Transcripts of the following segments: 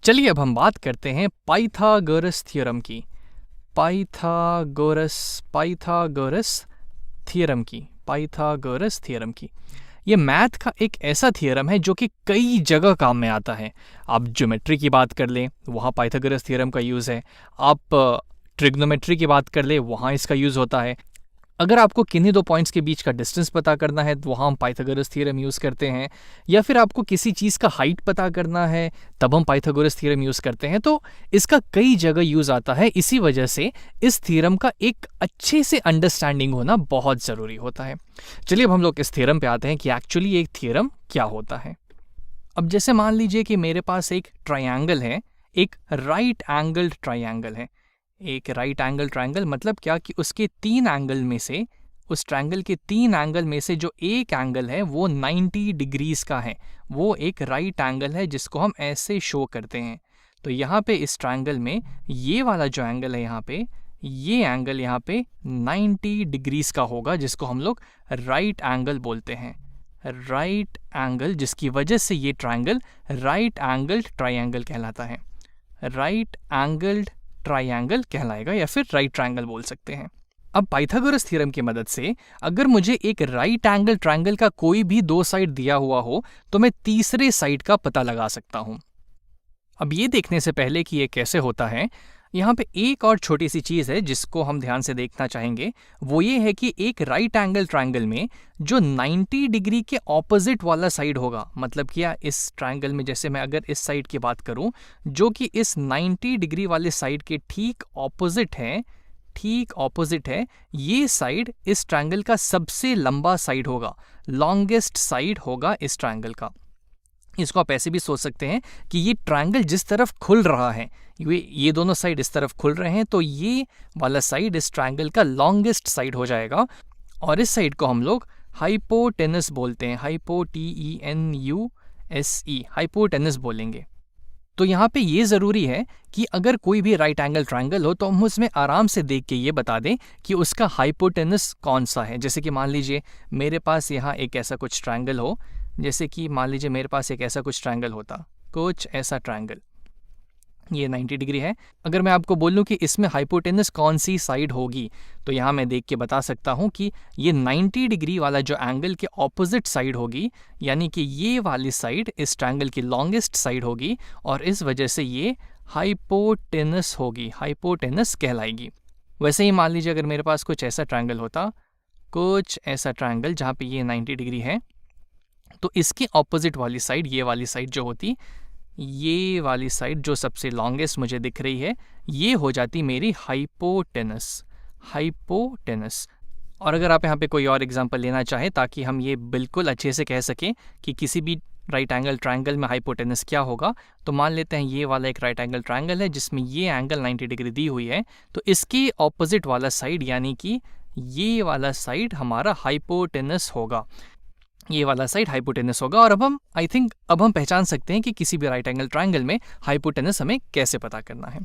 चलिए अब हम बात करते हैं पाइथागोरस थ्योरम की। पाइथागोरस थ्योरम की। ये मैथ का एक ऐसा थ्योरम है जो कि कई जगह काम में आता है। आप ज्योमेट्री की बात कर लें, वहाँ पाइथागोरस थ्योरम का यूज़ है। आप ट्रिग्नोमेट्री की बात कर लें, वहाँ इसका यूज़ होता है। अगर आपको किन्हीं दो पॉइंट्स के बीच का डिस्टेंस पता करना है तो वहाँ हम पाइथागोरस थ्योरम यूज़ करते हैं, या फिर आपको किसी चीज़ का हाइट पता करना है तब हम पाइथागोरस थ्योरम यूज़ करते हैं। तो इसका कई जगह यूज़ आता है। इसी वजह से इस थ्योरम का एक अच्छे से अंडरस्टैंडिंग होना बहुत ज़रूरी होता है। चलिए अब हम लोग इस थ्योरम पे आते हैं कि एक्चुअली एक थ्योरम क्या होता है। अब जैसे मान लीजिए कि मेरे पास एक ट्रायंगल है, एक राइट एंगल्ड ट्रायंगल है। एक राइट एंगल ट्रायंगल मतलब क्या कि उसके तीन एंगल में से, उस ट्रायंगल के तीन एंगल में से जो एक एंगल है वो 90 डिग्रीज का है। वो एक राइट एंगल है जिसको हम ऐसे शो करते हैं। तो यहाँ पे इस ट्रायंगल में ये वाला जो एंगल है यहाँ पे, ये एंगल यहाँ पे 90 डिग्रीज का होगा, जिसको हम लोग राइट एंगल बोलते हैं। राइट एंगल, जिसकी वजह से ये ट्रायंगल राइट एंगल्ड ट्रायंगल कहलाता है। राइट एंगल्ड ट्रायंगल कहलाएगा या फिर राइट ट्रायंगल बोल सकते हैं। अब पाइथागोरस थ्योरम की मदद से अगर मुझे एक राइट एंगल ट्रायंगल का कोई भी दो साइड दिया हुआ हो तो मैं तीसरे साइड का पता लगा सकता हूं। अब ये देखने से पहले कि ये कैसे होता है, यहाँ पे एक और छोटी सी चीज़ है जिसको हम ध्यान से देखना चाहेंगे। वो ये है कि एक राइट एंगल ट्रायंगल में जो 90 डिग्री के ऑपोजिट वाला साइड होगा, मतलब क्या इस ट्रायंगल में जैसे मैं अगर इस साइड की बात करूं जो कि इस 90 डिग्री वाले साइड के ठीक ऑपोजिट है, ये साइड इस ट्रायंगल का सबसे लंबा साइड होगा, लॉन्गेस्ट साइड होगा इस ट्रायंगल का। इसको आप ऐसे भी सोच सकते हैं कि ये ट्रायंगल जिस तरफ खुल रहा है, ये दोनों साइड इस तरफ खुल रहे हैं, तो ये वाला साइड इस ट्रायंगल का लॉन्गेस्ट साइड हो जाएगा और इस साइड को हम लोग हाइपोटेनस बोलते हैं। हाइपोटेनस बोलेंगे। तो यहाँ पे ये ज़रूरी है कि अगर कोई भी राइट एंगल ट्रायंगल हो तो हम उसमें आराम से देख के ये बता दें कि उसका हाइपोटेनस कौन सा है। जैसे कि मान लीजिए मेरे पास यहाँ एक ऐसा कुछ ट्रायंगल हो, जैसे कि मान लीजिए मेरे पास एक ऐसा कुछ ट्रायंगल होता, कुछ ऐसा ट्रायंगल, ये 90 डिग्री है। अगर मैं आपको बोलूं कि इसमें हाइपोटेनस कौन सी साइड होगी तो यहाँ मैं देख के बता सकता हूँ कि ये 90 डिग्री वाला जो एंगल के ऑपोजिट साइड होगी, यानी कि ये वाली साइड इस ट्रायंगल की लॉन्गेस्ट साइड होगी और इस वजह से ये हाइपोटेनस होगी, हाइपोटेनस कहलाएगी। वैसे ही मान लीजिए अगर मेरे पास कुछ ऐसा ट्रायंगल होता, कुछ ऐसा ट्रायंगल जहाँ पे ये 90 डिग्री है, तो इसके ऑपोजिट वाली साइड, ये वाली साइड जो होती, ये वाली साइड जो सबसे लॉन्गेस्ट मुझे दिख रही है, ये हो जाती मेरी हाइपोटेनस। और अगर आप यहाँ पे कोई और एग्जांपल लेना चाहें ताकि हम ये बिल्कुल अच्छे से कह सकें कि किसी भी राइट एंगल ट्रायंगल में हाइपोटेनस क्या होगा, तो मान लेते हैं ये वाला एक राइट एंगल ट्रायंगल है जिसमें ये एंगल 90 डिग्री दी हुई है, तो इसके ऑपोजिट वाला साइड यानी कि ये वाला साइड हमारा हाइपोटेनस होगा। ये वाला साइड हाइपोटेनस होगा। और अब हम पहचान सकते हैं कि किसी भी राइट एंगल ट्रायंगल में हाइपोटेनस हमें कैसे पता करना है।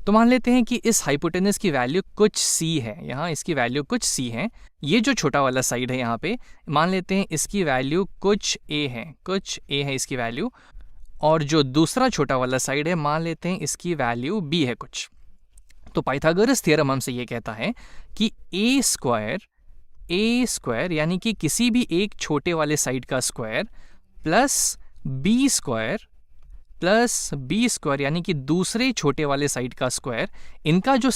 तो मान लेते हैं कि इस हाइपोटेनस की वैल्यू कुछ c है, यहाँ इसकी वैल्यू कुछ c है। ये जो छोटा वाला साइड है यहाँ पे, मान लेते हैं इसकी वैल्यू कुछ a है इसकी वैल्यू, और जो दूसरा छोटा वाला साइड है मान लेते हैं इसकी वैल्यू b है कुछ। तो पाइथागोरस थ्योरम हमसे ये कहता है कि ए स्क्वायर यानी कि किसी भी एक छोटे वाले साइड का स्क्वायर प्लस बी स्क्वायर यानी कि दूसरे छोटे वाले साइड का स्क्वायर, इनका जो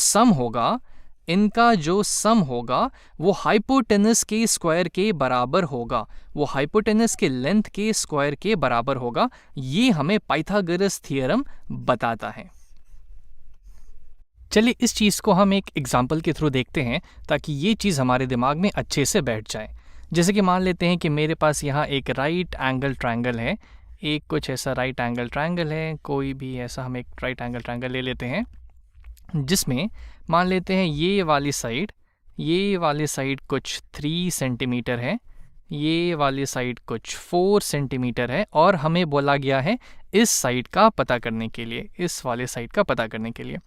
सम होगा वो हाइपोटेनस के स्क्वायर के बराबर होगा, वो हाइपोटेनस के लेंथ के स्क्वायर के बराबर होगा। ये हमें पाइथागोरस थ्योरम बताता है। चलिए इस चीज़ को हम एक एग्जाम्पल के थ्रू देखते हैं ताकि ये चीज़ हमारे दिमाग में अच्छे से बैठ जाए। जैसे कि मान लेते हैं कि मेरे पास यहाँ एक राइट एंगल ट्रायंगल है, एक कुछ ऐसा राइट एंगल ट्रायंगल है, कोई भी ऐसा हम एक राइट एंगल ट्रायंगल ले लेते हैं जिसमें मान लेते हैं ये वाली साइड कुछ 3 सेंटीमीटर है, ये वाली साइड कुछ 4 सेंटीमीटर है, और हमें बोला गया है इस साइड का पता करने के लिए, इस वाले साइड का पता करने के लिए।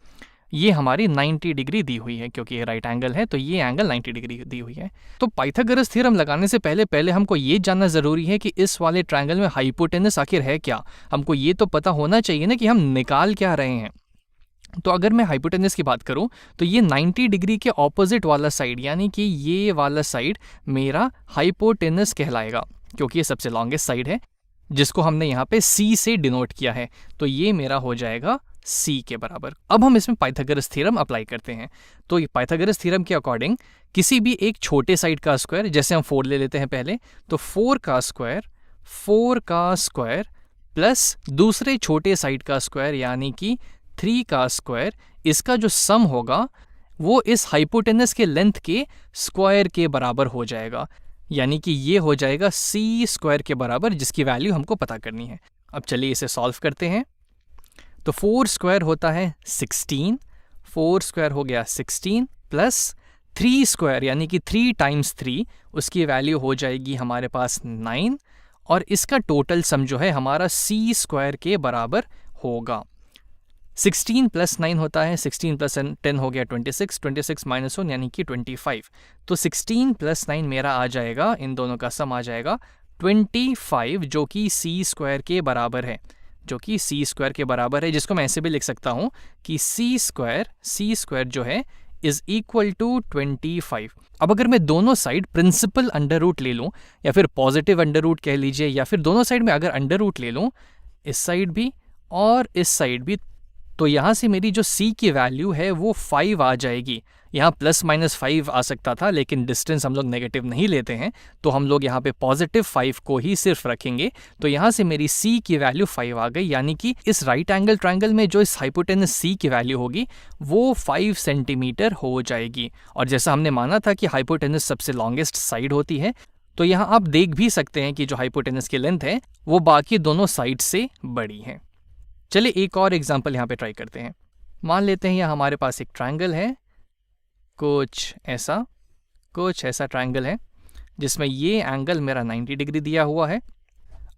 ये हमारी 90 डिग्री दी हुई है, क्योंकि ये राइट एंगल है तो ये एंगल 90 डिग्री दी हुई है। तो पाइथागोरस थ्योरम लगाने से पहले हमको ये जानना ज़रूरी है कि इस वाले ट्रायंगल में हाइपोटेनस आखिर है क्या। हमको ये तो पता होना चाहिए ना कि हम निकाल क्या रहे हैं। तो अगर मैं हाइपोटेनस की बात करूं तो ये 90 डिग्री के ऑपोजिट वाला साइड, यानी कि ये वाला साइड मेरा हाइपोटेनस कहलाएगा, क्योंकि ये सबसे लॉन्गेस्ट साइड है जिसको हमने यहाँ पे C से डिनोट किया है। तो ये मेरा हो जाएगा C के बराबर। अब हम इसमें पाइथागोरस थ्योरम अप्लाई करते हैं। तो ये पाइथागोरस थ्योरम के अकॉर्डिंग किसी भी एक छोटे साइड का स्क्वायर, जैसे हम 4 ले लेते हैं पहले, तो 4 का स्क्वायर प्लस दूसरे छोटे साइड का स्क्वायर यानी कि 3 का स्क्वायर, इसका जो सम होगा वो इस हाइपोटेनस के लेंथ के स्क्वायर के बराबर हो जाएगा, यानी कि ये हो जाएगा C स्क्वायर के बराबर, जिसकी वैल्यू हमको पता करनी है। अब चलिए इसे सॉल्व करते हैं। तो 4 स्क्वायर होता है 16, 4 स्क्वायर हो गया 16 प्लस 3 स्क्वायर यानी कि 3 टाइम्स 3, उसकी वैल्यू हो जाएगी हमारे पास 9, और इसका टोटल सम जो है हमारा C स्क्वायर के बराबर होगा। 16 प्लस 9 होता है 16 प्लस 10 हो गया 26, 26 माइनस 1 यानी कि 25। तो 16 प्लस 9 मेरा आ जाएगा, इन दोनों का सम आ जाएगा 25, जो कि C स्क्वायर के बराबर है, जिसको मैं ऐसे भी लिख सकता हूं कि C स्क्वायर जो है इज इक्वल टू 25। अब अगर मैं दोनों साइड प्रिंसिपल अंडर रूट ले लूं या फिर पॉजिटिव अंडर रूट कह लीजिए, या फिर दोनों साइड में अगर अंडर रूट ले लूं, इस साइड भी और इस साइड भी, तो यहाँ से मेरी जो C की वैल्यू है वो 5 आ जाएगी। यहाँ प्लस माइनस 5 आ सकता था, लेकिन डिस्टेंस हम लोग नेगेटिव नहीं लेते हैं, तो हम लोग यहाँ पे पॉजिटिव 5 को ही सिर्फ रखेंगे। तो यहाँ से मेरी C की वैल्यू 5 आ गई, यानी कि इस राइट एंगल ट्रायंगल में जो इस हाइपोटेनस C की वैल्यू होगी वो 5 सेंटीमीटर हो जाएगी। और जैसा हमने माना था कि हाइपोटेनस सबसे लॉन्गेस्ट साइड होती है, तो यहाँ आप देख भी सकते हैं कि जो हाइपोटेनस की लेंथ है वो बाकी दोनों साइड से बड़ी है। चलिए एक और एग्जाम्पल यहाँ पे ट्राई करते हैं। मान लेते हैं यहाँ हमारे पास एक ट्रायंगल है, कुछ ऐसा ट्रायंगल है जिसमें ये एंगल मेरा 90 डिग्री दिया हुआ है,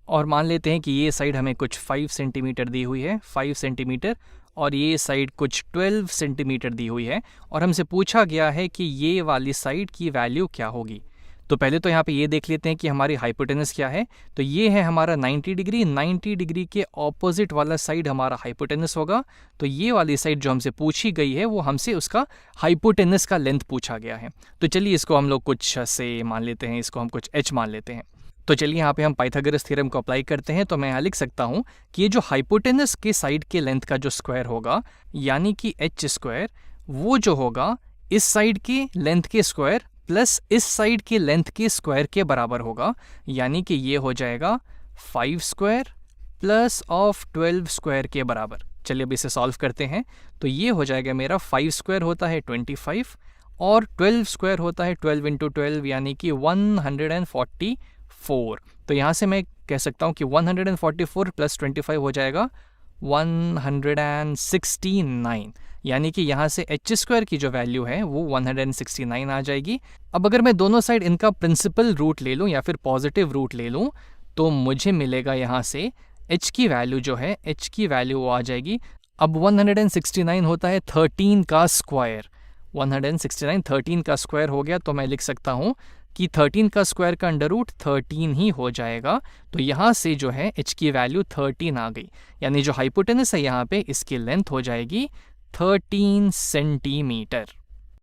और मान लेते हैं कि ये साइड हमें कुछ 5 सेंटीमीटर दी हुई है, 5 सेंटीमीटर, और ये साइड कुछ 12 सेंटीमीटर दी हुई है, और हमसे पूछा गया है कि ये वाली साइड की वैल्यू क्या होगी। तो पहले तो यहाँ पे ये देख लेते हैं कि हमारी हाइपोटेनस क्या है। तो ये है हमारा 90 डिग्री, 90 डिग्री के ऑपोजिट वाला साइड हमारा हाइपोटेनस होगा। तो ये वाली साइड जो हमसे पूछी गई है वो हमसे उसका हाइपोटेनस का लेंथ पूछा गया है। तो चलिए इसको हम लोग कुछ से मान लेते हैं, इसको हम कुछ h मान लेते हैं। तो चलिए यहाँ पे हम पाइथागोरस थ्योरम को अप्लाई करते हैं। तो मैं यहाँ लिख सकता हूँ कि ये जो हाइपोटेनस के साइड के लेंथ का जो स्क्वायर होगा, यानी कि h स्क्वायर, वो जो होगा इस साइड के लेंथ के स्क्वायर प्लस इस साइड के लेंथ के स्क्वायर के बराबर होगा, यानी कि ये हो जाएगा 5 स्क्वायर प्लस ऑफ 12 स्क्वायर के बराबर। चलिए अब इसे सॉल्व करते हैं। तो ये हो जाएगा मेरा 5 स्क्वायर होता है 25, और 12 स्क्वायर होता है 12 इंटू 12 यानी कि 144। तो यहाँ से मैं कह सकता हूँ कि 144 प्लस 25 हो जाएगा 169, यानी कि यहाँ से h स्क्वायर की जो वैल्यू है वो 169 आ जाएगी। अब अगर मैं दोनों साइड इनका प्रिंसिपल रूट ले लूँ या फिर पॉजिटिव रूट ले लूँ, तो मुझे मिलेगा यहाँ से h की वैल्यू जो है, h की वैल्यू वो आ जाएगी। अब 169 होता है 13 का स्क्वायर, 169 13 का स्क्वायर हो गया, तो मैं लिख सकता हूँ कि 13 का स्क्वायर का अंडर रूट 13 ही हो जाएगा। तो यहाँ से जो है h की वैल्यू 13 आ गई, यानी जो हाइपोटेनस है यहाँ पे इसकी लेंथ हो जाएगी 13 सेंटीमीटर।